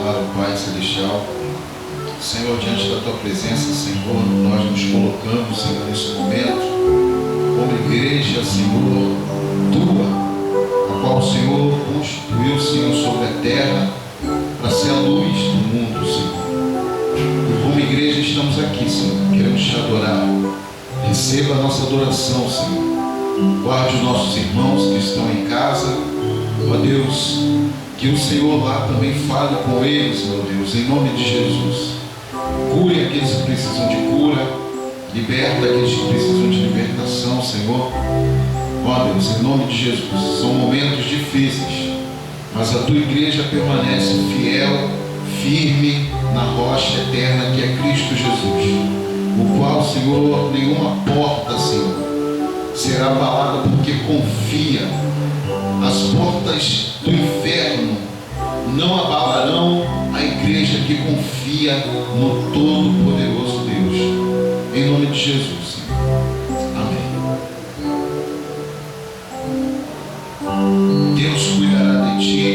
Amado Pai Celestial, Senhor, diante da Tua presença, Senhor, nós nos colocamos, Senhor, nesse momento, como igreja, Senhor, Tua, a qual o Senhor constituiu, Senhor, sobre a terra, para ser a luz do mundo, Senhor. E como igreja estamos aqui, Senhor, queremos Te adorar. Receba a nossa adoração, Senhor. Guarde os nossos irmãos que estão em casa, ó Deus, que o Senhor lá também fale com eles, meu Deus, em nome de Jesus. Cure aqueles que precisam de cura, liberta aqueles que precisam de libertação, Senhor. Ó Deus, em nome de Jesus. São momentos difíceis, mas a Tua igreja permanece fiel, firme na rocha eterna que é Cristo Jesus, o qual, Senhor, nenhuma porta, Senhor, será abalada, porque confia. As portas do inferno não abalarão a igreja que confia no Todo-Poderoso Deus. Em nome de Jesus, Senhor. Amém. Deus cuidará de ti.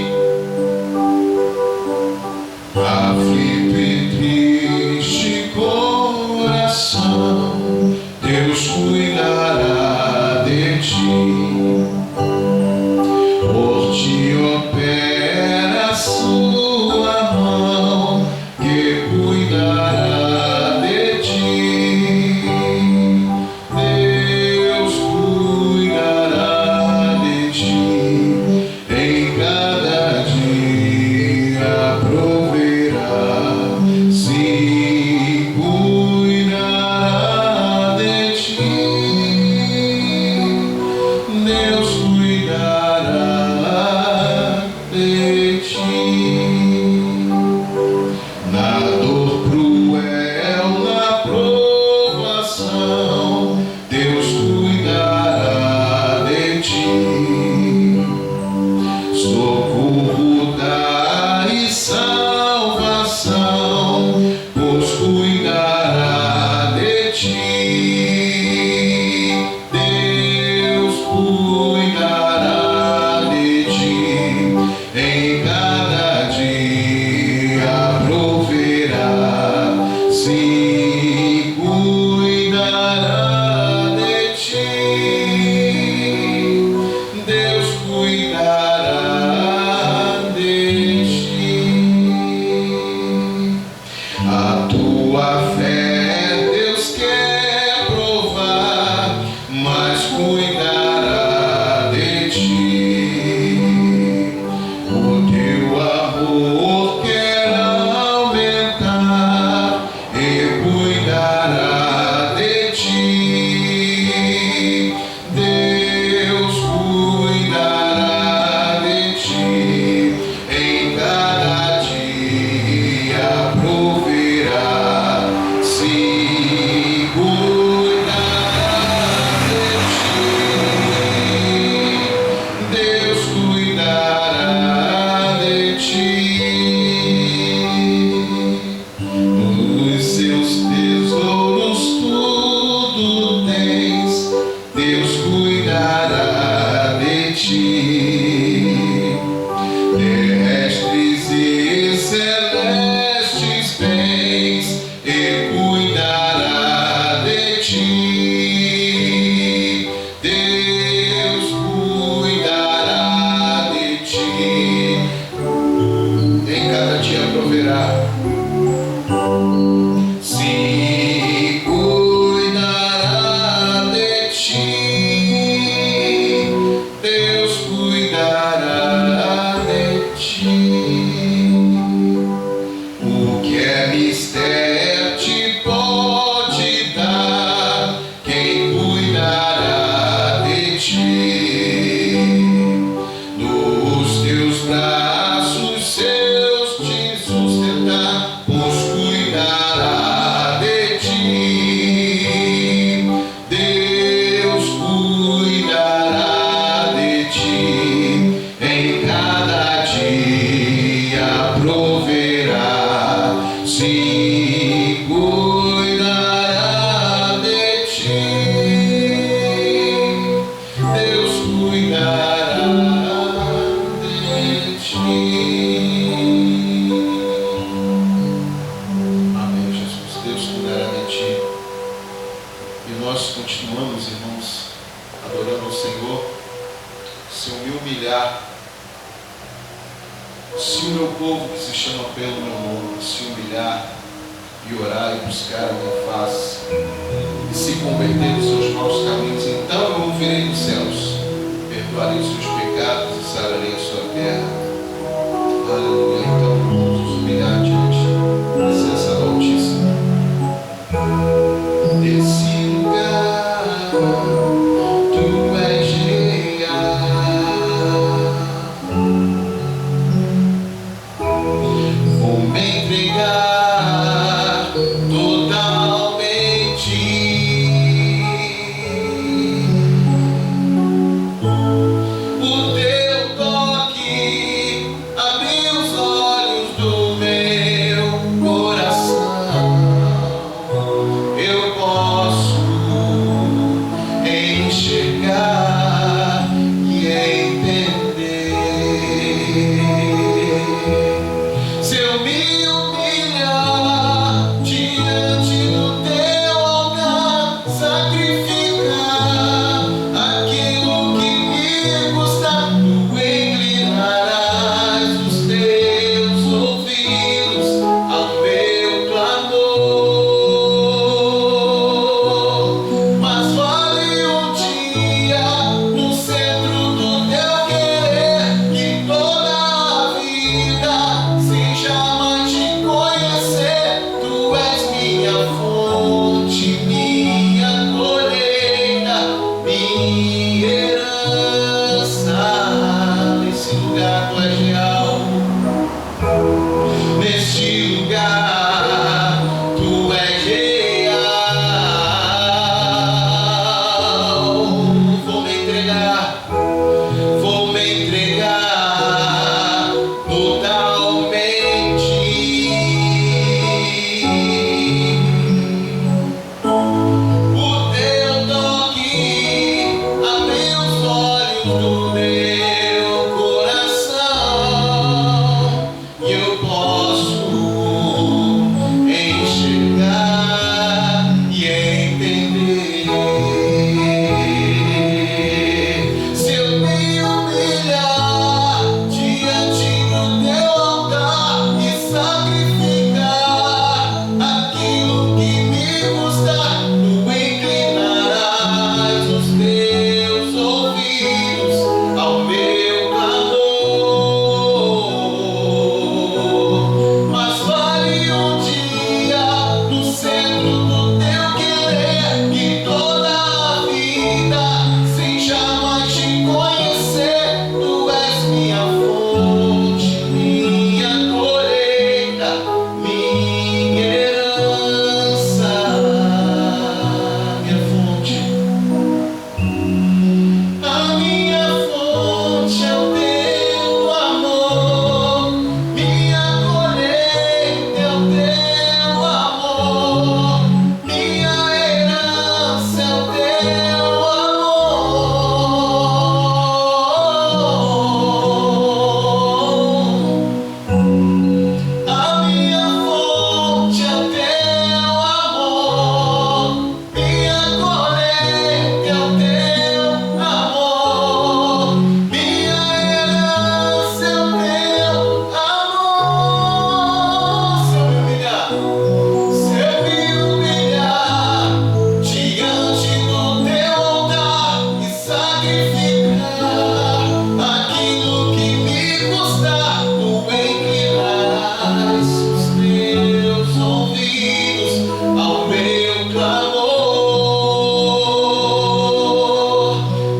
Aflito e triste coração, Deus cuidará de ti. Por ti opera a sua mão, que cuidará de ti. Deus cuidará de ti, em cada dia proverá, sim, cuidará de ti. Deus cuidará de ti. Na dor cruel, na provação, Deus cuidará de ti. Socorro dá e salvação, pois cuidará de ti. Deus cuidará de ti, em cada dia proverá, sim, cuidará de ti. Deus cuidará de ti. A tua fé Deus quer provar, mas cuidará de ti. O teu amor quer aumentar e cuidará de ti. Deus cuidará de ti, em cada dia proverá, sim, cuidará de ti. Deus cuidará de ti. Os seus tesouros tudo tens, Deus cuidará de ti. Terrestres e celestes bens, e cuidará de ti. Deus cuidará de ti, em cada dia proverá, sim, cuidará de ti. Deus cuidará de ti. O que é mistério te pode dar, quem cuidará de ti. Nos teus braços seus te sustentar, pois cuidará de ti. Deus cuidará de ti, em cada dia proverá, sim, cuidará de ti. Deus cuidará de ti. Se o meu povo que se chama pelo meu nome se humilhar e orar e buscar a minha face e se converter dos seus maus caminhos, então eu ouvirei dos céus, perdoarei os seus pecados e sararei a sua terra. Aleluia. Então vamos nos humilhar diante da presença do Altíssimo. Desse lugar tu és real. Vou me entregar totalmente. O teu toque abriu os olhos do meu coração. Eu posso enxergar e entender. Se eu me humilhar diante do teu altar, sacrificar aquilo que me custa, tu inclinarás os teus ouvidos ao meu clamor. Mas vale um dia no centro do teu querer, que toda a vida sem jamais te conhecer. Tu és minha fonte, minha colheita, minha herança. Nesse lugar tu és real. Neste lugar tu és real. Vou me entregar totalmente. O teu toque abriu os olhos do meu coração, e eu posso enxergar e entender. Se eu me humilhar diante do teu altar e sacrificar aquilo que me custa, tu inclinarás os teus ouvidos ao meu clamor. Mas vale um dia no centro do teu querer, que toda a vida sem jamais te conhecer. Tu és minha fonte, minha colheita, minha herança. Minha fonte, a minha fonte é o teu amor. Minha colheita é o teu amor. Minha herança é o teu amor. A minha fonte é o teu amor. Minha colheita é o teu amor. Minha herança é o teu amor. Se eu me humilhar diante do teu altar e sacrificar aquilo que me custa, tu inclinarás os teus ouvidos ao meu clamor.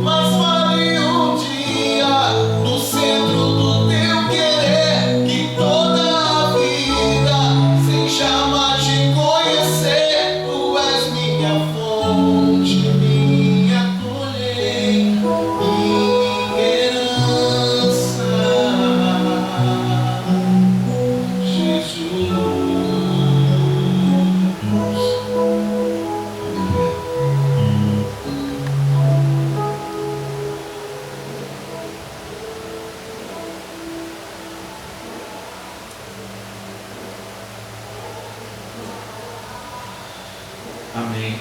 Mas vale um dia no centro do teu querer, que toda a vida sem jamais te conhecer. Tu és minha fonte, minha colheita, minha herança. Jesus. Amém.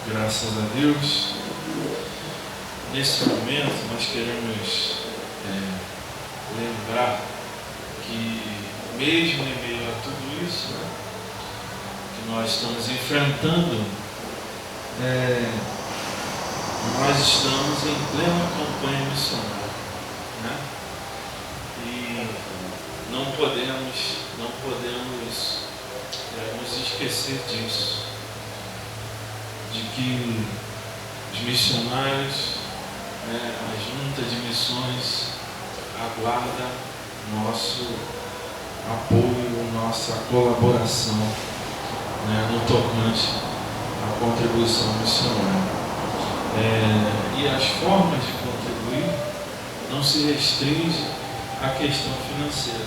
Graças a Deus. Nesse momento nós queremos lembrar lembrar que mesmo em meio a tudo isso, né, que nós estamos enfrentando, nós estamos em plena campanha missionária, né? E não podemos nos esquecer disso, de que os missionários, a junta de missões aguarda nosso apoio, nossa colaboração, no tocante à contribuição missionária. E as formas de contribuir não se restringe à questão financeira,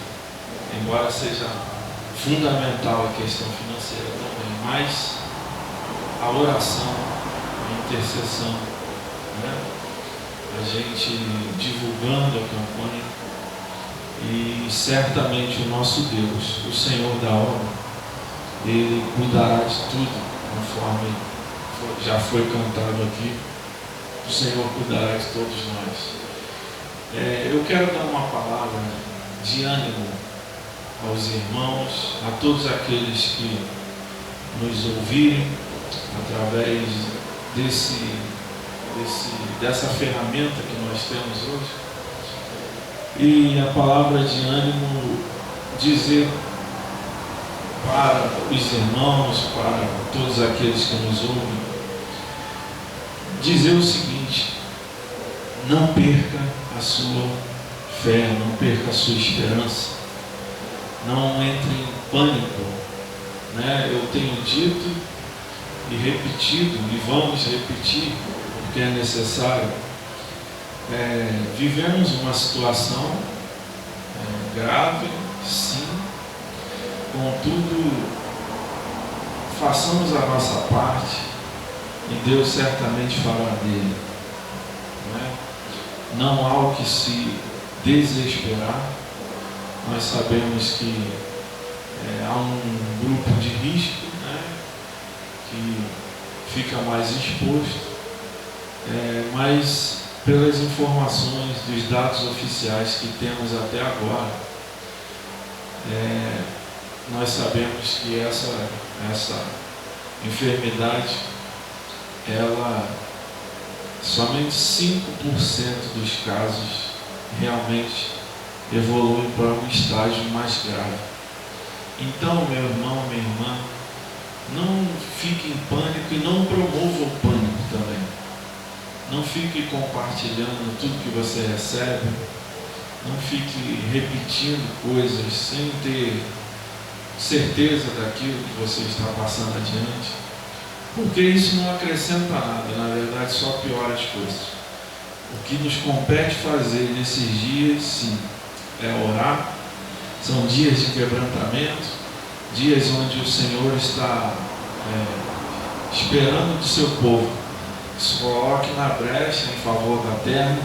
embora seja fundamental a questão financeira também, mas a oração, a intercessão, a gente divulgando a campanha, e certamente o nosso Deus, o Senhor da obra, Ele cuidará de tudo, conforme já foi cantado aqui. O Senhor cuidará de todos nós. Eu quero dar uma palavra de ânimo aos irmãos, a todos aqueles que nos ouvirem através dessa ferramenta que nós temos hoje. E a palavra de ânimo dizer para os irmãos, para todos aqueles que nos ouvem, dizer o seguinte: não perca a sua fé, não perca a sua esperança, não entre em pânico, Eu tenho dito e repetido, e vamos repetir, porque é necessário. Vivemos uma situação grave, sim, contudo, façamos a nossa parte e Deus certamente fará dele. Não há o que se desesperar. Nós sabemos que há um grupo de risco, que fica mais exposto, mas pelas informações dos dados oficiais que temos até agora, nós sabemos que essa enfermidade, somente 5% dos casos realmente evoluem para um estágio mais grave. Então, meu irmão, minha irmã, não fique em pânico e não promova o pânico também. Não fique compartilhando tudo que você recebe, não fique repetindo coisas sem ter certeza daquilo que você está passando adiante, porque isso não acrescenta nada, na verdade só piora as coisas. O que nos compete fazer nesses dias, sim, é orar. São dias de quebrantamento, dias onde o Senhor está esperando do seu povo que se coloque na brecha em favor da terra,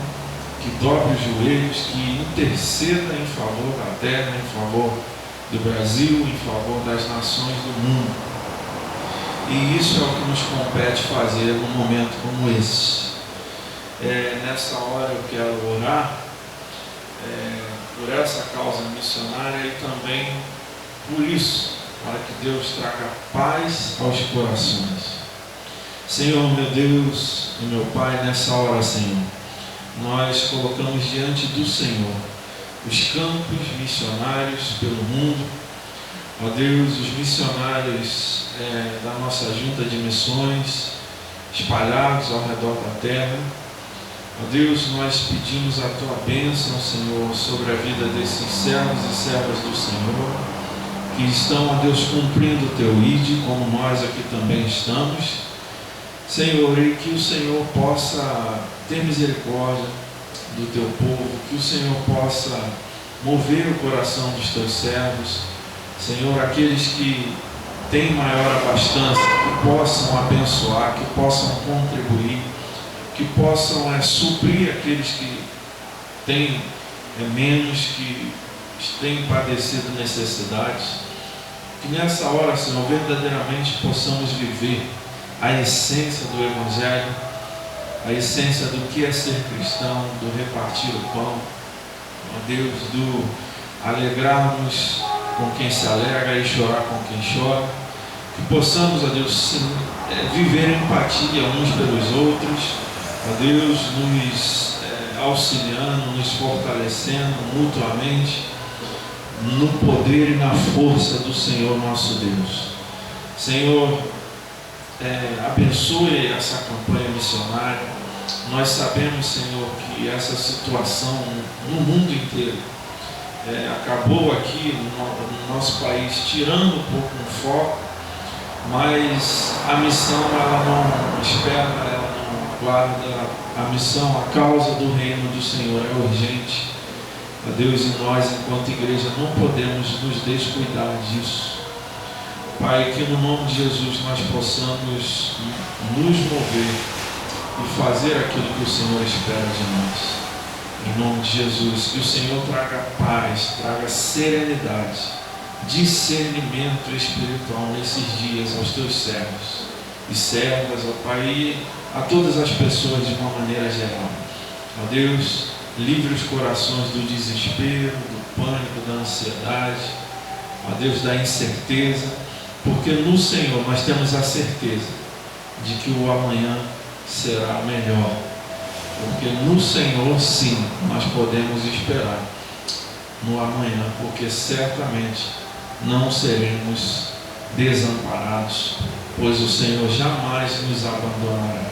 que dobre os joelhos, que interceda em favor da terra, em favor do Brasil, em favor das nações do mundo. E isso é o que nos compete fazer num momento como esse. Nessa hora eu quero orar por essa causa missionária e também por isso, para que Deus traga paz aos corações. Senhor, meu Deus e meu Pai, nessa hora, Senhor, nós colocamos diante do Senhor os campos missionários pelo mundo. Ó Deus, os missionários da nossa junta de missões espalhados ao redor da terra. Ó Deus, nós pedimos a Tua bênção, Senhor, sobre a vida desses servos e servas do Senhor, que estão, ó Deus, cumprindo o Teu ID, como nós aqui também estamos. Senhor, e que o Senhor possa ter misericórdia do Teu povo, que o Senhor possa mover o coração dos Teus servos, Senhor, aqueles que têm maior abastança, que possam abençoar, que possam contribuir, que possam suprir aqueles que têm menos, que têm padecido necessidades. Que nessa hora, Senhor, verdadeiramente possamos viver a essência do Evangelho, a essência do que é ser cristão, do repartir o pão, ó Deus, do alegrarmos com quem se alegra e chorar com quem chora, que possamos, ó Deus, sim, viver em empatia uns pelos outros, ó Deus, nos auxiliando, nos fortalecendo mutuamente, no poder e na força do Senhor nosso Deus. Senhor, abençoe essa campanha missionária. Nós sabemos, Senhor, que essa situação no mundo inteiro acabou aqui no nosso país, tirando um pouco o foco, mas a missão ela não espera, ela não guarda. A missão, a causa do reino do Senhor é urgente. Ó Deus, e nós, enquanto igreja, não podemos nos descuidar disso. Pai, que no nome de Jesus nós possamos nos mover e fazer aquilo que o Senhor espera de nós. Em nome de Jesus, que o Senhor traga paz, traga serenidade, discernimento espiritual nesses dias aos teus servos e servas, ó Pai, e a todas as pessoas de uma maneira geral. Ó Deus, livre os corações do desespero, do pânico, da ansiedade, ó Deus, da incerteza, porque no Senhor nós temos a certeza de que o amanhã será melhor. Porque no Senhor, sim, nós podemos esperar no amanhã, porque certamente não seremos desamparados, pois o Senhor jamais nos abandonará.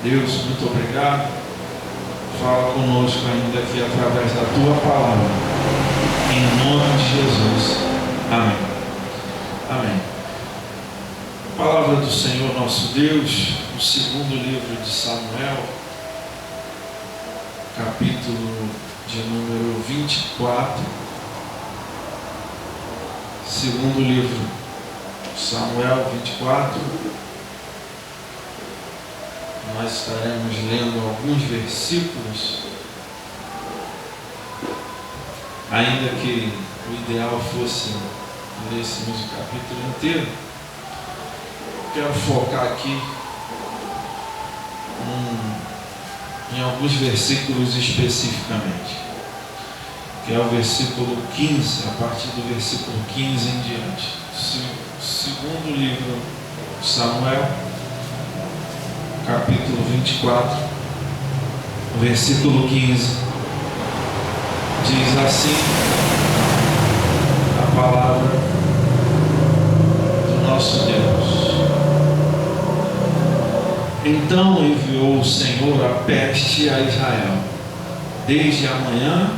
Deus, muito obrigado. Fala conosco ainda aqui através da Tua palavra. Em nome de Jesus. Amém. Amém. A palavra do Senhor nosso Deus, no segundo livro de Samuel, capítulo de número 24, segundo livro de Samuel 24, nós estaremos lendo alguns versículos, ainda que o ideal fosse lêssemos o capítulo inteiro. Quero focar aqui em alguns versículos especificamente, que é o versículo 15, a partir do versículo 15 em diante. Segundo livro de Samuel, capítulo 24, versículo 15, diz assim a palavra do nosso Deus. Então enviou o Senhor a peste a Israel, desde a manhã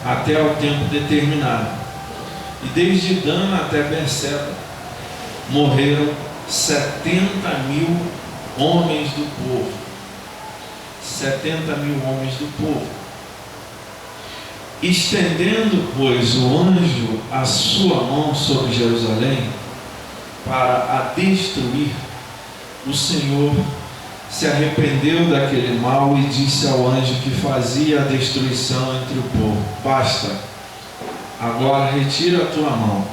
até o tempo determinado, e desde Dan até Berseba morreram 70.000 homens do povo. 70.000 homens do povo. Estendendo, pois, o anjo a sua mão sobre Jerusalém para a destruir, o Senhor se arrependeu daquele mal e disse ao anjo que fazia a destruição entre o povo: basta, agora retira a tua mão.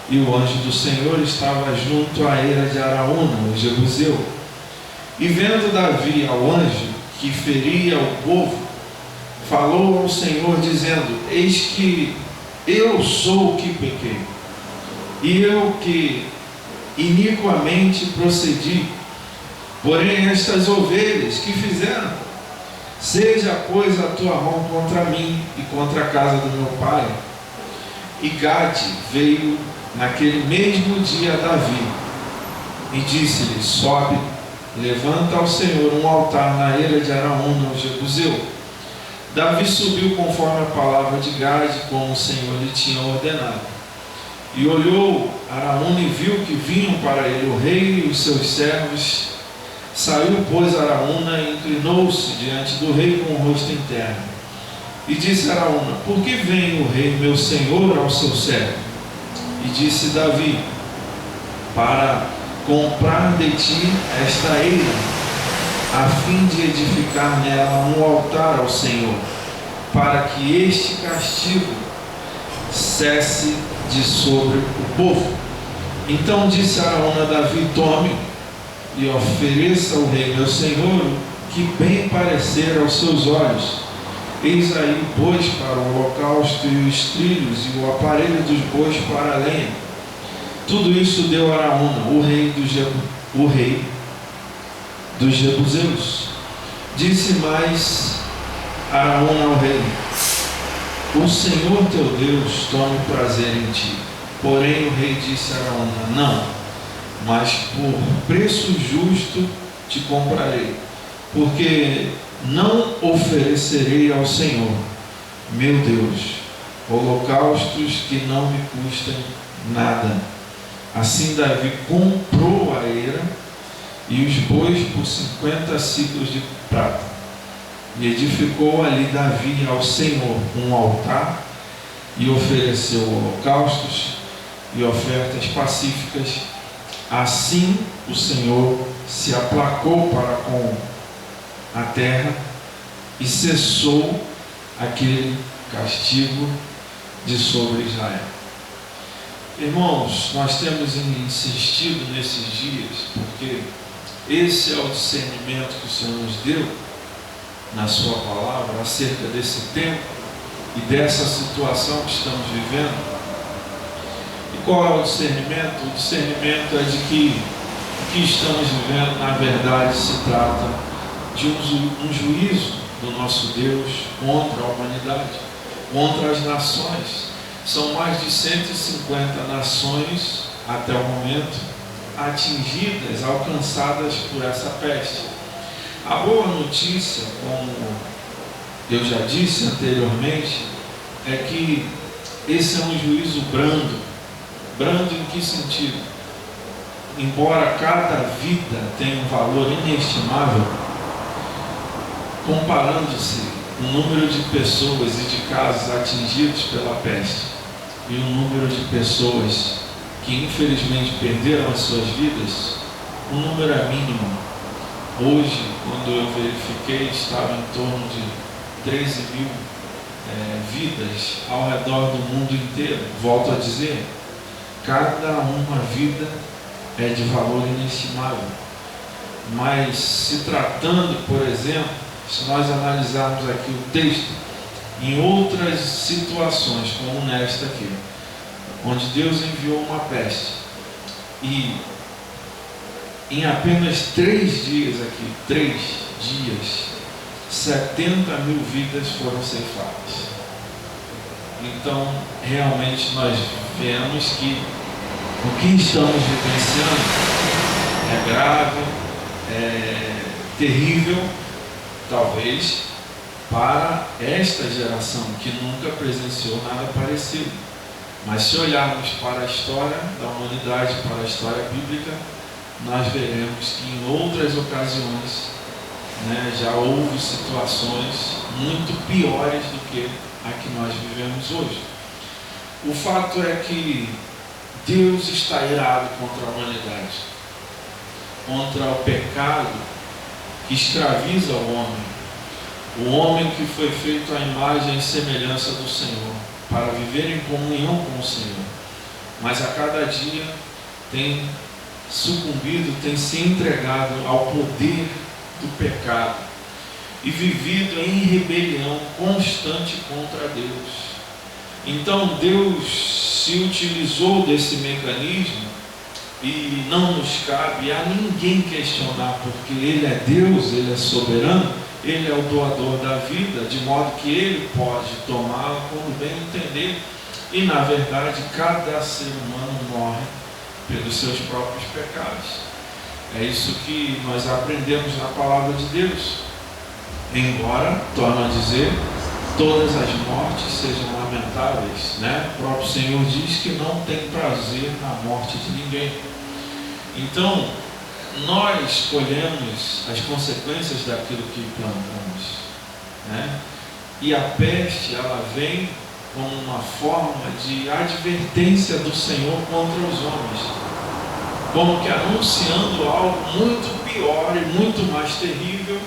E o anjo do Senhor estava junto à eira de Araúna, o jebuseu. E vendo Davi ao anjo que feria o povo, falou ao Senhor dizendo: eis que eu sou o que pequei, e eu que iniquamente procedi. Porém estas ovelhas que fizeram, seja pois a tua mão contra mim e contra a casa do meu pai. E Gade veio naquele mesmo dia a Davi e disse-lhe: sobe, levanta ao Senhor um altar na eira de Araúna, o jebuseu. Davi subiu conforme a palavra de Gade, como o Senhor lhe tinha ordenado. E olhou Araúna e viu que vinham para ele o rei e os seus servos. Saiu, pois, Araúna e inclinou-se diante do rei com o rosto em terra. E disse Araúna: por que vem o rei meu senhor ao seu servo? E disse Davi: para comprar de ti esta eira, a fim de edificar nela um altar ao Senhor, para que este castigo cesse de sobre o povo. Então disse Araúna a Davi: tome e ofereça ao rei meu senhor o que bem parecer aos seus olhos. Eis aí bois para o holocausto, e os trilhos, e o aparelho dos bois para a lenha. Tudo isso deu a Araúna, o rei dos Jebuseus. Disse mais Araúna ao rei: o Senhor teu Deus tome prazer em ti. Porém o rei disse a Araúna: não, mas por preço justo te comprarei, porque não oferecerei ao Senhor, meu Deus, holocaustos que não me custem nada. Assim Davi comprou a eira e os bois por 50 siclos de prata. E edificou ali Davi ao Senhor um altar e ofereceu holocaustos e ofertas pacíficas. Assim o Senhor se aplacou para com a terra e cessou aquele castigo de sobre Israel. Irmãos, nós temos insistido nesses dias, porque esse é o discernimento que o Senhor nos deu na sua palavra acerca desse tempo e dessa situação que estamos vivendo. E qual é o discernimento? O discernimento é de que o que estamos vivendo, na verdade, se trata de um juízo do nosso Deus contra a humanidade, contra as nações. São mais de 150 nações até o momento atingidas, alcançadas por essa peste. A boa notícia, como eu já disse anteriormente, é que esse é um juízo brando. Brando em que sentido? Embora cada vida tenha um valor inestimável, comparando-se o número de pessoas e de casos atingidos pela peste e o número de pessoas que infelizmente perderam as suas vidas, o número é mínimo. Hoje, quando eu verifiquei, estava em torno de 13 mil vidas ao redor do mundo inteiro. Volto a dizer, cada uma vida é de valor inestimável. Mas se tratando, por exemplo, se nós analisarmos aqui o texto, em outras situações, como nesta aqui, onde Deus enviou uma peste, e em apenas 3 dias aqui, 3 dias, 70 mil vidas foram ceifadas. Então, realmente nós vemos que o que estamos vivenciando é grave, é terrível, talvez, para esta geração que nunca presenciou nada parecido. Mas se olharmos para a história da humanidade, para a história bíblica, nós veremos que em outras ocasiões, já houve situações muito piores do que a que nós vivemos hoje. O fato é que Deus está irado contra a humanidade, contra o pecado que escraviza o homem que foi feito à imagem e semelhança do Senhor, para viver em comunhão com o Senhor, mas a cada dia tem sucumbido, tem se entregado ao poder do pecado e vivido em rebelião constante contra Deus. Então Deus se utilizou desse mecanismo e não nos cabe a ninguém questionar, porque Ele é Deus, Ele é soberano, Ele é o doador da vida, de modo que Ele pode tomá-la quando bem entender. E na verdade cada ser humano morre pelos seus próprios pecados. É isso que nós aprendemos na palavra de Deus. Embora, torno a dizer, todas as mortes sejam lamentáveis, O próprio Senhor diz que não tem prazer na morte de ninguém. Então, nós colhemos as consequências daquilo que plantamos, E a peste, ela vem como uma forma de advertência do Senhor contra os homens, como que anunciando algo muito pior e muito mais terrível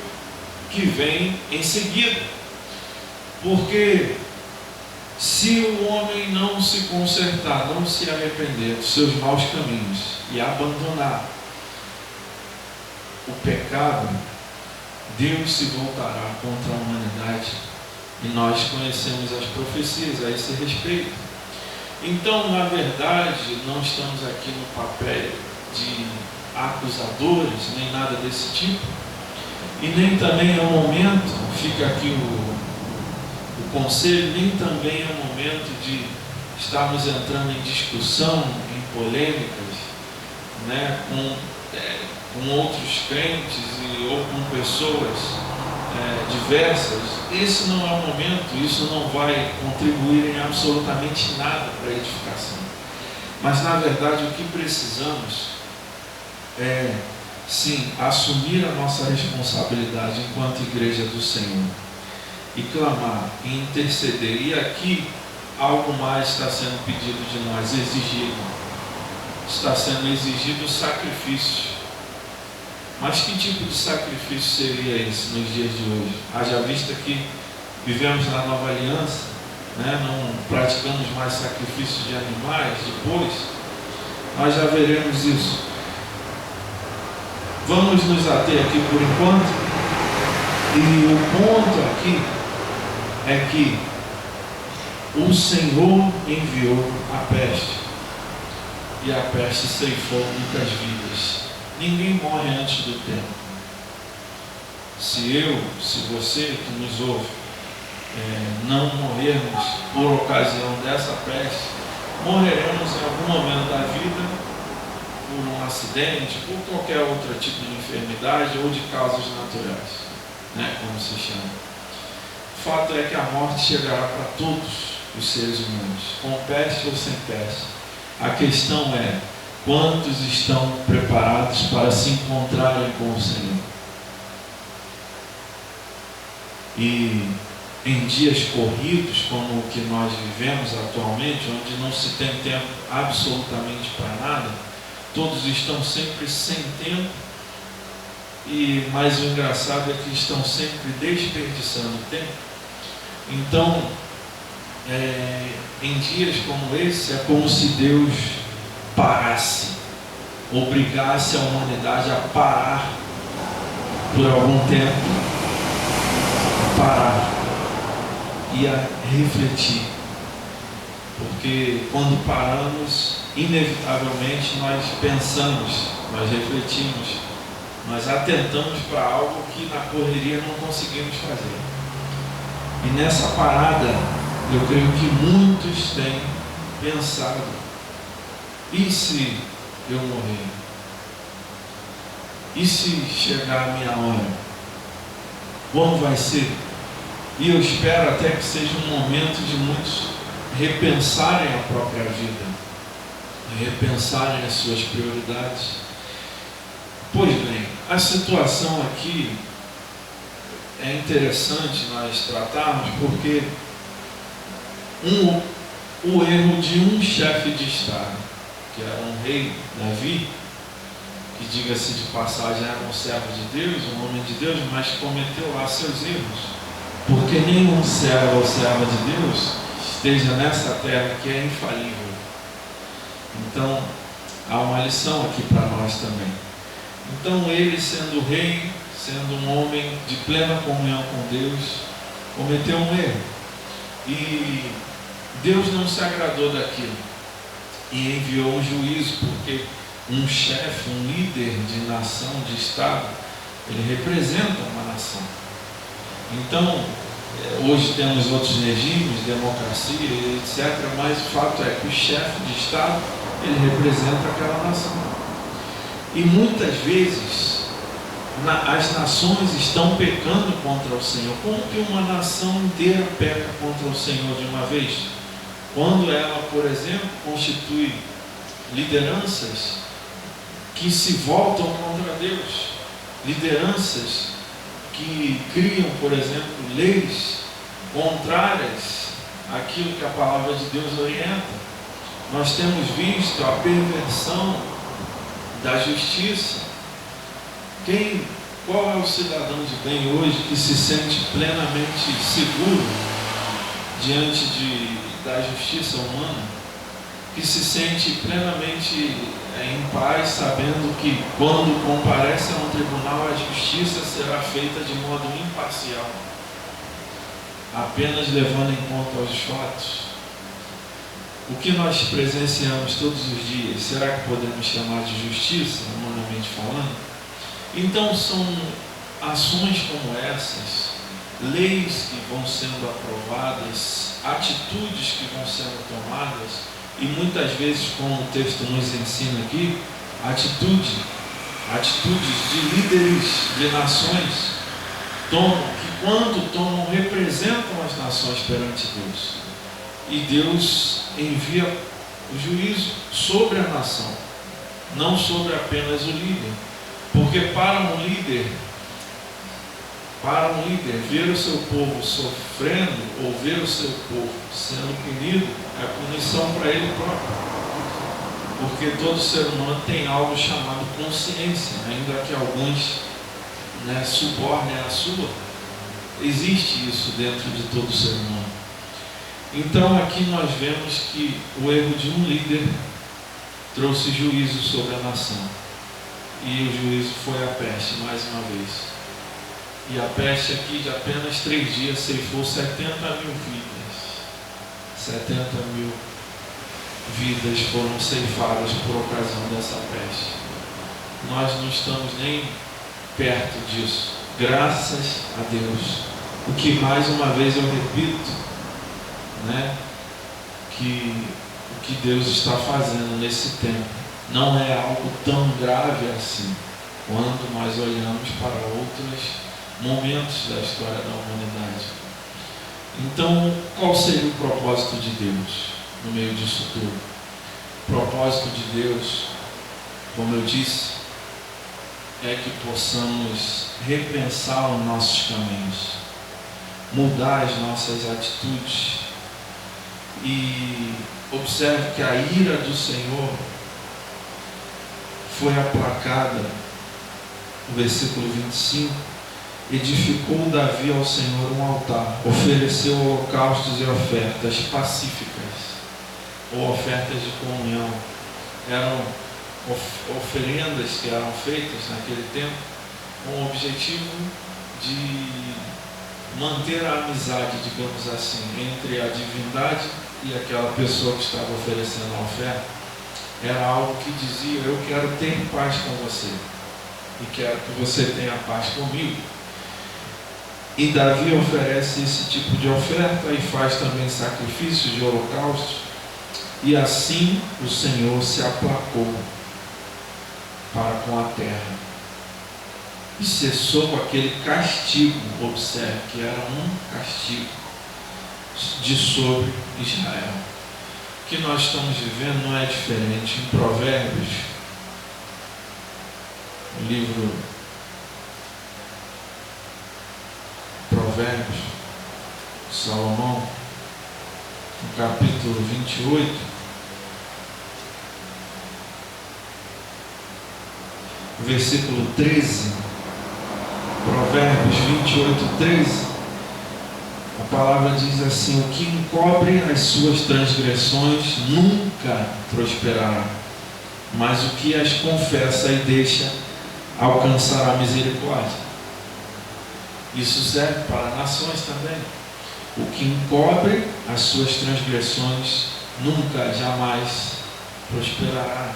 que vem em seguida. Porque se o homem não se consertar, não se arrepender dos seus maus caminhos e abandonar o pecado, Deus se voltará contra a humanidade E nós conhecemos as profecias a esse respeito. Então, na verdade, não estamos aqui no papel de acusadores, nem nada desse tipo. E nem também é o momento, fica aqui o conselho, nem também é o momento de estarmos entrando em discussão, em polêmicas, né, com outros crentes ou com pessoas diversas. Esse não é o momento, isso não vai contribuir em absolutamente nada para a edificação. Mas, na verdade, o que precisamos é, sim, assumir a nossa responsabilidade enquanto igreja do Senhor e clamar e interceder. E aqui algo mais está sendo pedido de nós, exigido. Está sendo exigido sacrifício. Mas que tipo de sacrifício seria esse nos dias de hoje? Haja vista que vivemos na nova aliança, né? Não praticamos mais sacrifício de animais, depois nós já veremos isso. Vamos nos ater aqui por enquanto. E o ponto aqui é que o Senhor enviou a peste. E a peste ceifou muitas vidas. Ninguém morre antes do tempo. Se você que nos ouve, não morrermos por ocasião dessa peste, morreremos em algum momento da vida por um acidente, por qualquer outro tipo de enfermidade ou de causas naturais, né, como se chama. O fato é que a morte chegará para todos os seres humanos, com peste ou sem peste. A questão é, quantos estão preparados para se encontrarem com o Senhor? E em dias corridos, como o que nós vivemos atualmente, onde não se tem tempo absolutamente para nada, todos estão sempre sem tempo, mas o engraçado é que estão sempre desperdiçando tempo. Então, em dias como esse, é como se Deus parasse, obrigasse a humanidade a parar por algum tempo, parar e a refletir. Porque quando paramos, inevitavelmente nós pensamos, nós refletimos, nós atentamos para algo que na correria não conseguimos fazer. E nessa parada, eu creio que muitos têm pensado: e se eu morrer? E se chegar a minha hora? Como vai ser? E eu espero até que seja um momento de muitos repensarem a própria vida, repensarem as suas prioridades. Pois bem, a situação aqui é interessante nós tratarmos, porque o erro de um chefe de Estado, que era um rei, Davi, que, diga-se de passagem, era um servo de Deus, um homem de Deus, mas cometeu lá seus erros, porque nenhum servo ou serva de Deus esteja nessa terra que é infalível. Então, há uma lição aqui para nós também. Então, ele, sendo rei, sendo um homem de plena comunhão com Deus, cometeu um erro. E Deus não se agradou daquilo e enviou um juízo, porque um chefe, um líder de nação, de Estado, ele representa uma nação. Então, hoje temos outros regimes, democracia, etc., mas o fato é que o chefe de Estado, ele representa aquela nação. E muitas vezes as nações estão pecando contra o Senhor. Como que uma nação inteira peca contra o Senhor de uma vez? Quando ela, por exemplo, constitui lideranças que se voltam contra Deus, lideranças que criam, por exemplo, leis contrárias àquilo que a palavra de Deus orienta. Nós temos visto a perversão da justiça. Qual é o cidadão de bem hoje que se sente plenamente seguro diante da justiça humana? Que se sente plenamente em paz, sabendo que quando comparece a um tribunal, a justiça será feita de modo imparcial. apenas levando em conta os fatos. O que nós presenciamos todos os dias, será que podemos chamar de justiça, humanamente falando? Então são ações como essas, leis que vão sendo aprovadas, atitudes que vão sendo tomadas, e muitas vezes, como o texto nos ensina aqui, atitudes de líderes de nações que quando tomam, representam as nações perante Deus. E Deus envia o juízo sobre a nação, não sobre apenas o líder. Porque para um líder ver o seu povo sofrendo ou ver o seu povo sendo punido é punição para ele próprio. Porque todo ser humano tem algo chamado consciência, ainda que alguns subornem a sua. Existe isso dentro de todo ser humano. Então aqui nós vemos que o erro de um líder trouxe juízo sobre a nação. E o juízo foi a peste, mais uma vez. E a peste aqui, de apenas 3 dias, ceifou 70 mil vidas. 70 mil vidas foram ceifadas por ocasião dessa peste. Nós não estamos nem perto disso, graças a Deus. O que, mais uma vez eu repito, que o que Deus está fazendo nesse tempo não é algo tão grave assim, quando nós olhamos para outros momentos da história da humanidade. Então, qual seria o propósito de Deus no meio disso tudo? O propósito de Deus, como eu disse, é que possamos repensar os nossos caminhos, mudar as nossas atitudes. E observe que a ira do Senhor foi aplacada. No versículo 25, edificou Davi ao Senhor um altar, ofereceu holocaustos e ofertas pacíficas, ou ofertas de comunhão. Eram oferendas que eram feitas naquele tempo com o objetivo de manter a amizade, digamos assim, entre a divindade e aquela pessoa que estava oferecendo a oferta. Era algo que dizia: eu quero ter paz com você e quero que você tenha paz comigo. E Davi oferece esse tipo de oferta e faz também sacrifícios de holocaustos, e assim o Senhor se aplacou para com a terra e cessou aquele castigo. Observe que era um castigo de sobre Israel. O que nós estamos vivendo não é diferente. Em Provérbios, o livro Provérbios, Salomão, no capítulo 28, versículo 13, Provérbios 28, 13, a palavra diz assim: o que encobre as suas transgressões nunca prosperará, mas o que as confessa e deixa alcançará misericórdia. Isso serve para nações também. O que encobre as suas transgressões nunca, jamais prosperará,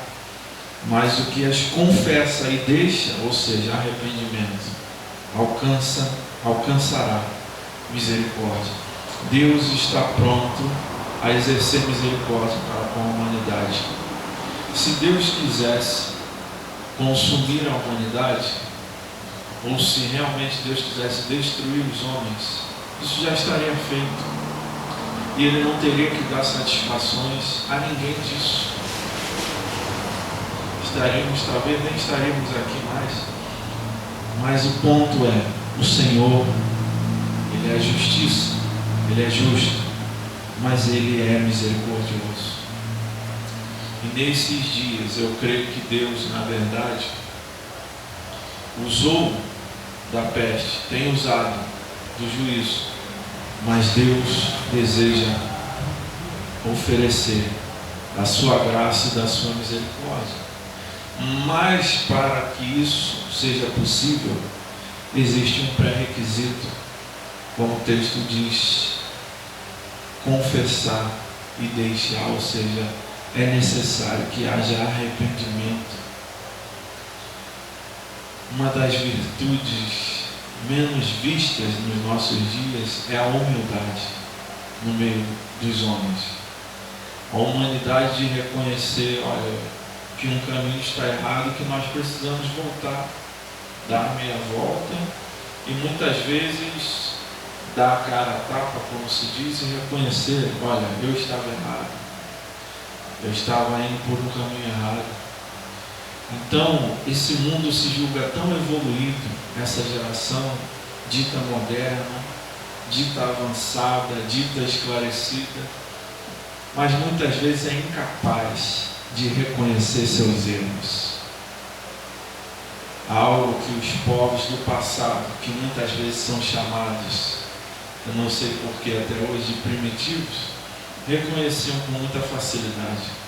mas o que as confessa e deixa, ou seja, arrependimento, alcançará misericórdia. Deus está pronto a exercer misericórdia para com a humanidade. Se Deus quisesse consumir a humanidade, ou se realmente Deus quisesse destruir os homens, isso já estaria feito. E Ele não teria que dar satisfações a ninguém disso. Talvez nem estaríamos aqui mais. Mas o ponto é, o Senhor, Ele é justiça, Ele é justo, mas Ele é misericordioso. E nesses dias eu creio que Deus, na verdade, usou da peste, tem usado do juízo, mas Deus deseja oferecer a sua graça e da sua misericórdia. Mas para que isso seja possível, existe um pré-requisito, como o texto diz confessar e deixar, ou seja, é necessário que haja arrependimento. Uma das virtudes menos vistas nos nossos dias é a humildade no meio dos homens. A humanidade de reconhecer, olha, que um caminho está errado, que nós precisamos voltar, dar meia volta e muitas vezes dar a cara a tapa, como se diz, e reconhecer, olha, eu estava errado, eu estava indo por um caminho errado. Então, esse mundo se julga tão evoluído, essa geração dita moderna, dita avançada, dita esclarecida, mas muitas vezes é incapaz de reconhecer seus erros. Algo que os povos do passado, que muitas vezes são chamados, eu não sei porquê até hoje, de primitivos, reconheciam com muita facilidade.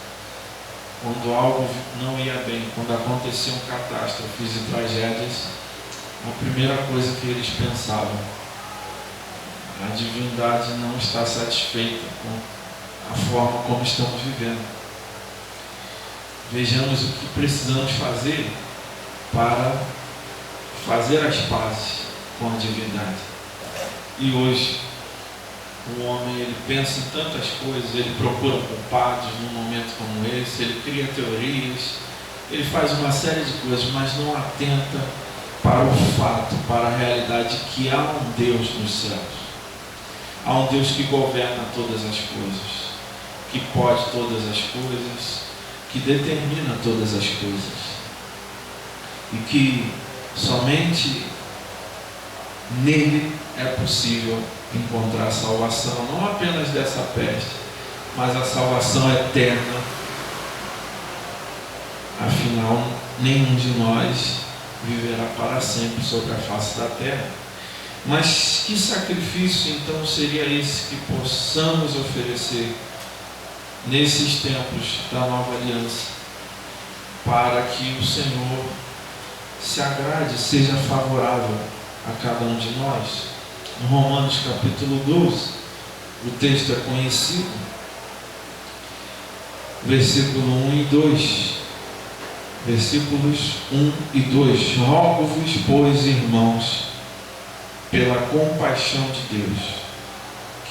Quando algo não ia bem, quando aconteciam catástrofes e tragédias, a primeira coisa que eles pensavam, a divindade não está satisfeita com a forma como estamos vivendo. Vejamos o que precisamos fazer para fazer as pazes com a divindade. E hoje, o homem, ele pensa em tantas coisas, ele procura culpados num momento como esse, ele cria teorias, ele faz uma série de coisas, mas não atenta para o fato, para a realidade de que há um Deus nos céus. Há um Deus que governa todas as coisas, que pode todas as coisas, que determina todas as coisas. E que somente nele é possível encontrar salvação, não apenas dessa peste, mas a salvação eterna. Afinal, nenhum de nós viverá para sempre sobre a face da terra. Mas que sacrifício então seria esse que possamos oferecer nesses tempos da nova aliança, para que o Senhor se agrade, seja favorável a cada um de nós? No Romanos capítulo 12, o texto é conhecido, versículo 1 e 2, versículos 1 e 2: Rogo-vos, pois, irmãos, pela compaixão de Deus,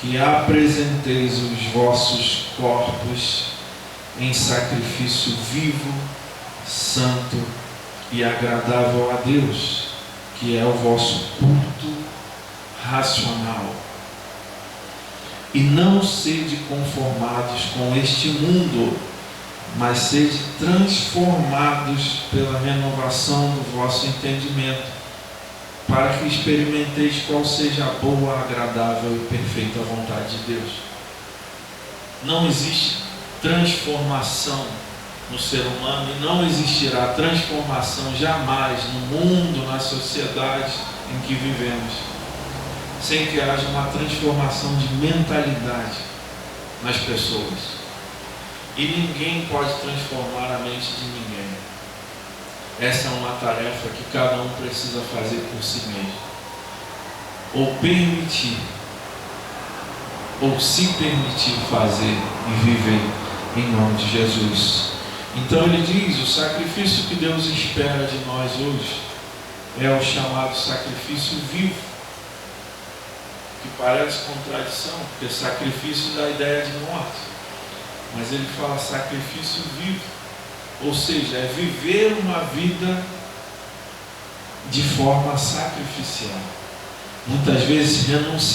que apresenteis os vossos corpos em sacrifício vivo, santo e agradável a Deus, que é o vosso culto racional. E não sede conformados com este mundo, mas sede transformados pela renovação do vosso entendimento, para que experimenteis qual seja a boa, agradável e perfeita vontade de Deus. Não existe transformação no ser humano e não existirá transformação jamais no mundo, na sociedade em que vivemos, sem que haja uma transformação de mentalidade nas pessoas. E ninguém pode transformar a mente de ninguém. Essa é uma tarefa que cada um precisa fazer por si mesmo. Ou permitir, ou se permitir fazer e viver em nome de Jesus. Então ele diz, o sacrifício que Deus espera de nós hoje é o chamado sacrifício vivo, que parece contradição, porque sacrifício dá a ideia de morte, mas ele fala sacrifício vivo, ou seja, é viver uma vida de forma sacrificial, muitas vezes renunciar